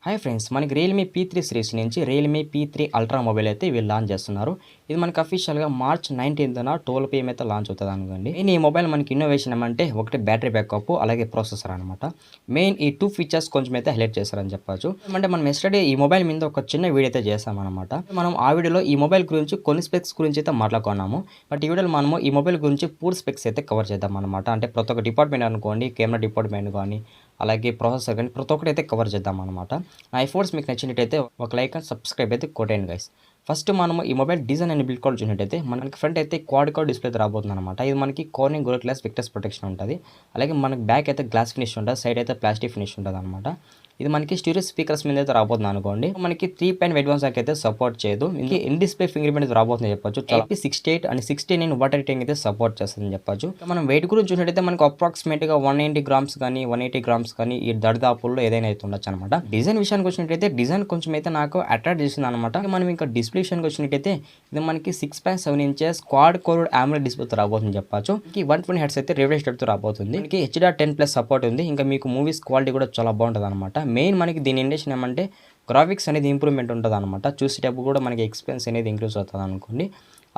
Hi friends, మనకి Realme పీ3 series నుంచి Realme పీ3 ultra mobile అయితే వీళ్ళు లాంచ్ చేస్తున్నారు. ఇది మనకి అఫీషియల్‌గా మార్చ్ 19న 12 PM అయితే లాంచ్ అవుతదనుకోండి. మెయిన్ ఈ మొబైల్ మనకి ఇన్నోవేషన్ ఏమంటే ఒకటి బ్యాటరీ బ్యాకప్ అలాగే ప్రాసెసర్ అనమాట. మెయిన్ ఈ 2 ఫీచర్స్ కొంచెం అయితే హైలైట్ చేశారని చెప్పొచ్చు. ఏమంటే మనం యెస్టర్‌డే ఈ మొబైల్ మీద ఒక చిన్న వీడియో అయితే చేశామనమాట. మనం ఆ వీడియోలో ఈ మొబైల్ గురించి కొన్ని స్పెక్స్ గురించి అయితే మాట్లాడుకున్నాము. బట్ ఈ వీడియోలో మనము ఈ మొబైల్ గురించి పూర్తి స్పెక్స్ అయితే కవర్ చేద్దామనమాట. అంటే ప్రతి ఒక్క డిపార్ట్మెంట్ అనుకోండి, కెమెరా డిపార్ట్మెంట్ గానీ, అలాగే ప్రాసెసర్ గానీ ప్రతి ఒక్కటి అయితే కవర్ చేద్దామనమాట. నా ఎఫర్ట్స్ మీకు నచ్చినట్టయితే ఒక లైక్ అండ్ సబ్స్క్రైబ్ అయితే కొట్టండి గైస్. ఫస్ట్ మనము ఈ mobile design and build quality చూసినట్టయితే మనకి ఫ్రంట్ అయితే క్వాడ్ డిస్ప్లే అయితే రాబోతుంది అనమాట. ఇది మనకి కార్నింగ్ గోల్డ్ గ్లాస్ విక్టర్స్ ప్రొటెక్షన్ ఉంటుంది. అలాగే మనకి బ్యాక్ అయితే గ్లాస్ ఫినిష్ ఉంటుంది, సైడ్ అయితే ప్లాస్టిక్ ఫినిష్ ఉంటుంది అనమాట. ఇది మనకి స్టీరియో స్పీకర్స్ మీద అయితే రాబోతుంది అనుకోండి. మనకి 3 అడ్వాన్స్ అయితే సపోర్ట్ చేయదు. ఇంకే ఇన్ డిస్ప్లే ఫింగర్ ప్రింట్ రాబోతుంది చెప్పొచ్చు. IP68 అండ్ 69 వాటర్ రేటింగ్ అయితే సపోర్ట్ చేస్తుందని చెప్పొచ్చు. మనం వెయిట్ గురించి చూసినట్టయితే మనకి అప్రాక్సిమేట్ గా 190 గ్రామ్స్ కానీ 180 గ్రామ్స్ కానీ ఈ దరిదాపుల్లో ఏదైనా అయితే ఉండొచ్చు అనమాట. డిజైన్ విషయానికి వచ్చినట్టయితే డిజైన్ కొంచెం అయితే నాకు అట్రాక్ట్ చేసింది అనమాట. మనం ఇంకా డిస్ప్లే విషయానికి వచ్చినట్టయితే ఇది మనకి 6.7 inches quad core AMOLED display తో రాబోతుంది చెప్పొచ్చు. 120 హెర్ట్జ్ అయితే రిఫ్రెష్ రేట్ తో రాబోతుంది. మనకి HD10+ సపోర్ట్ ఉంది. ఇంకా మీకు మూవీస్ క్వాలిటీ కూడా చాలా బాగుంటుంది అనమాట. మెయిన్ మనకి దీని ఇండేషన్ ఏమంటే గ్రాఫిక్స్ అనేది ఇంప్రూవ్మెంట్ ఉంటుంది అనమాట. చూసేటప్పుడు కూడా మనకి ఎక్స్పెన్స్ అనేది ఇంక్రీజ్ అవుతుంది అనుకోండి.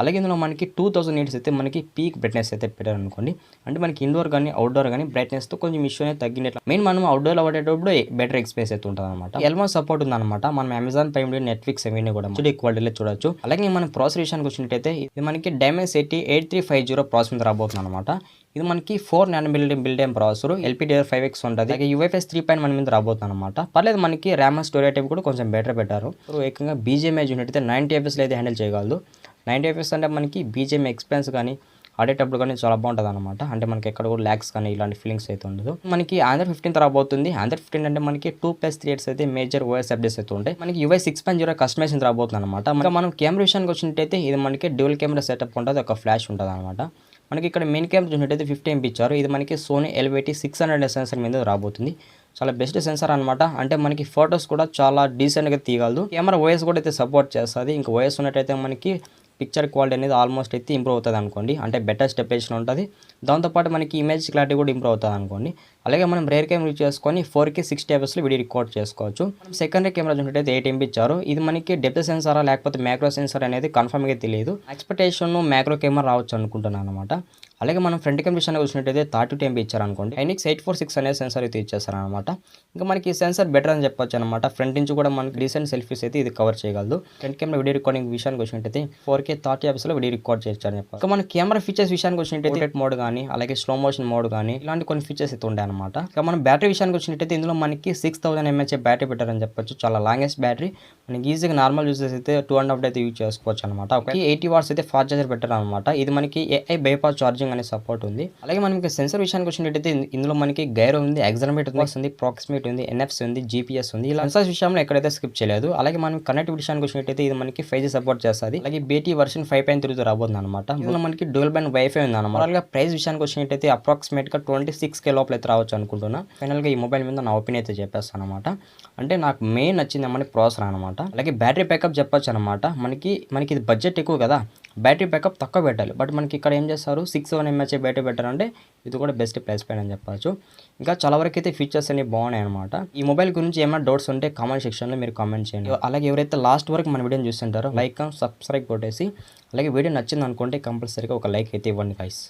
అలాగే ఇందులో మనకి 2000 నీట్స్ అయితే మనకి పీక్ బ్రైట్నెస్ అయితే పెట్టారు అనుకోండి. అంటే మనకి ఇండోర్ కానీ అవుట్డోర్ కానీ బ్రైట్నెస్తో కొంచెం ఇష్యూ అనేది తగ్గినట్లు. మెయిన్ మనం అవుట్డోర్లో పడేటప్పుడు బెటర్ ఎక్స్పీరియన్స్ అయితే ఉంటుంది అనమాట. ఎల్మో సపోర్ట్ ఉందన్నమాట. మనం అమెజాన్ ప్రైమ్ వీడియో, నెట్ఫ్లిక్స్ అవన్నీ కూడా హెచ్డీ క్వాలిటీలో చూడొచ్చు. అలాగే మనం ప్రాసెసర్ విషయానికి వచ్చినట్టయితే ఇది మనకి Dimensity 8350 ప్రాసెసర్ రాబోతుంది అనమాట. ఇది మనకి 4 nm బిల్డ్ ప్రాసెసర్, LPDDR5X ఉంటుంది. అలాగే UFS 3.1 మీద రాబోతుంది అనమాట. పర్లేదు, మనకి ర్యామ్ అండ్ స్టోరేజ్ టైప్ కూడా కొంచెం బెటర్ పెట్టారు. ఏకంగా BGMI చూసినట్టయితే 90 fps అయితే హ్యాండిల్ చేయగలదు. 90 fps అంటే మనకి BGMI ఎక్స్పెన్స్ కానీ ఆడేటప్పుడు కానీ చాలా బాగుంటుంది అనమాట. అంటే మనకి ఎక్కడ కూడా ల్యాగ్స్ కానీ ఇలాంటి ఫీలింగ్స్ అయితే ఉండదు. మనకి Android 15 రాబోతుంది. Android 15 అంటే మనకి 2+3 ఇయర్స్ అయితే మేజర్ OS అప్డేట్స్ అయితే ఉంటాయి. మనకి UI 6.0 కస్టమైజేషన్ రాబోతుంది అనమాట. ఇంకా మనం కెమెరా విషయానికి వచ్చినట్టయితే ఇది మనకి డ్యూయల్ కెమెరా సెటప్ ఉంటుంది, ఒక ఫ్లాష్ ఉంటుంది అనమాట. మనకి ఇక్కడ మెయిన్ కెమెరా చూసినట్టయితే 50 MP ఇచ్చారు. ఇది మనకి Sony LVT 600 సెన్సర్ మీద రాబోతుంది. చాలా బెస్ట్ సెన్సర్ అనమాట. అంటే మనకి ఫొటోస్ కూడా చాలా డీసెంట్గా తీయగలదు. కెమెరా OS కూడా అయితే సపోర్ట్ చేస్తుంది. ఇంకా OS ఉన్నట్టయితే మనకి పిక్చర్ క్వాలిటీ అనేది ఆల్మోస్ట్ అయితే ఇంప్రూవ్ అవుతుంది అనుకోండి. అంటే బెటర్ స్టెబిలైజేషన్ ఉంటుంది. దాంతోపాటు మనకి ఇమేజ్ క్లారిటీ కూడా ఇంప్రూవ్ అవుతుంది అనుకోండి. అలాగే మనం రేర్ కెమెరా యూజ్ చేసుకొని 4K 60 fps వీడియో రికార్డ్ చేసుకోవచ్చు. మనం సెకండరీ కెమెరా చూసినట్టయితే 8 MP ఇచ్చారు. ఇది మనకి డెప్త్ సెన్సారా లేకపోతే మ్యాక్రో సెన్సార్ అనేది కన్ఫర్మ్గా తెలియదు. ఎక్స్పెక్టేషన్ మ్యాక్రో కెమెరా రావచ్చు అనుకుంటున్నాను అనమాట. అలాగే మనం ఫ్రంట్ కెమెరా విషయానికి వచ్చినట్టయితే 32 MP ఇచ్చారు అనుకోండి. Hynix 846 అనే సెన్సార్ అయితే ఇచ్చేస్తారు అనమాట. ఇంకా మనకి ఈ సెన్సార్ బెటర్ అని చెప్పొచ్చు అనమాట. ఫ్రంట్ నుంచి కూడా మనకి డీసెంట్ సెల్ఫీస్ అయితే ఇది కవర్ చేయగలదు. ఫ్రంట్ కెమెరా వీడియో రికార్డింగ్ విషయానికి వచ్చినట్టయితే 4K 30 fps వీడియో రికార్డ్ చేయొచ్చు అని చెప్పాలి. ఇంకా మన కెమెరా ఫీచర్స్ విషయానికి వచ్చినట్టయితే పోర్ట్రేట్ మోడ్ కానీ అలాగే స్లో మోషన్ మోడ్ కానీ ఇలాంటి కొన్ని ఫీచర్స్ అయితే ఉంటాయి అనమాట. ఇంకా మనం బ్యాటరీ విషయానికి వచ్చినట్టయితే ఇందులో మనకి 6000 mAh బ్యాటరీ పెట్టారని చెప్పొచ్చు. చాలా లాంగెస్ట్ బ్యాటరీ. మనకి ఈజీగా నార్మల్ యూజర్స్ అయితే 2.5 అయితే యూజ్ చేసుకోవచ్చు అనమాట. 80 వాట్స్ అయితే ఫాస్ట్ చార్జర్ పెట్టారు అనమాట. ఇది మనకి AI బైపాస్ ఛార్జింగ్ అనే సపోర్ట్ ఉంది. అలాగే మనం ఇంకా సెన్సర్ విషయానికి వచ్చినట్టయితే ఇందులో మనకి గైరో ఉంది, యాక్సిలరోమీటర్ ఉంది, ప్రాక్సిమిటీ ఉంది, NFC ఉంది, GPS ఉంది. ఇలా సెన్సర్స్ విషయంలో ఎక్కడైతే స్కిప్ చేయలేదు. అలాగే మనం కనెక్టివిటీ విషయానికి వచ్చినట్టయితే ఇది మనకి 5G సపోర్ట్ చేస్తుంది. అలాగే BT వర్షన్ 5.3 రాబోతుంది అనమాట. ఇందులో మనకి డ్యూయల్ బ్యాండ్ వైఫై ఉంది అనమాట. అలాగే ప్రైస్ విషయానికి వచ్చినట్టయితే అప్రాక్సిమేట్ గా 26K లోపల అయితే రావచ్చు అనుకుంటున్నా. ఫైనల్ గా ఈ మొబైల్ మీద నా ఒపీనియన్ అయితే చెప్పేస్తాను అనమాట. అంటే నాకు మెయిన్ నచ్చింది మన ప్రాసెసర్ అనమాట. అలాగే బ్యాటరీ బ్యాకప్ చెప్పొచ్చు అనమాట. మనకి ఇది బడ్జెట్ ఎక్కువ కదా, బ్యాటరీ బ్యాకప్ తక్కువ పెట్టాలి. బట్ మనకి ఇక్కడ ఏం చేస్తారు, 6000 mAh బ్యాటరీ పెట్టారంటే ఇది కూడా బెస్ట్ ప్రైస్ పాయింట్ అని చెప్పచ్చు. ఇంకా చాలా వరకు అయితే ఫీచర్స్ అనేవి బాగున్నాయి అనమాట. ఈ మొబైల్ గురించి ఏమైనా డౌట్స్ ఉంటే కామెంట్ సెక్షన్లో మీరు కామెంట్ చేయండి. అలాగే ఎవరైతే లాస్ట్ వరకు మన వీడియోని చూస్తుంటారో లైక్ సబ్స్క్రైబ్ కొట్టేసి అలాగే వీడియో నచ్చింది అనుకుంటే కంపల్సరీగా ఒక లైక్ అయితే ఇవ్వండి గైస్.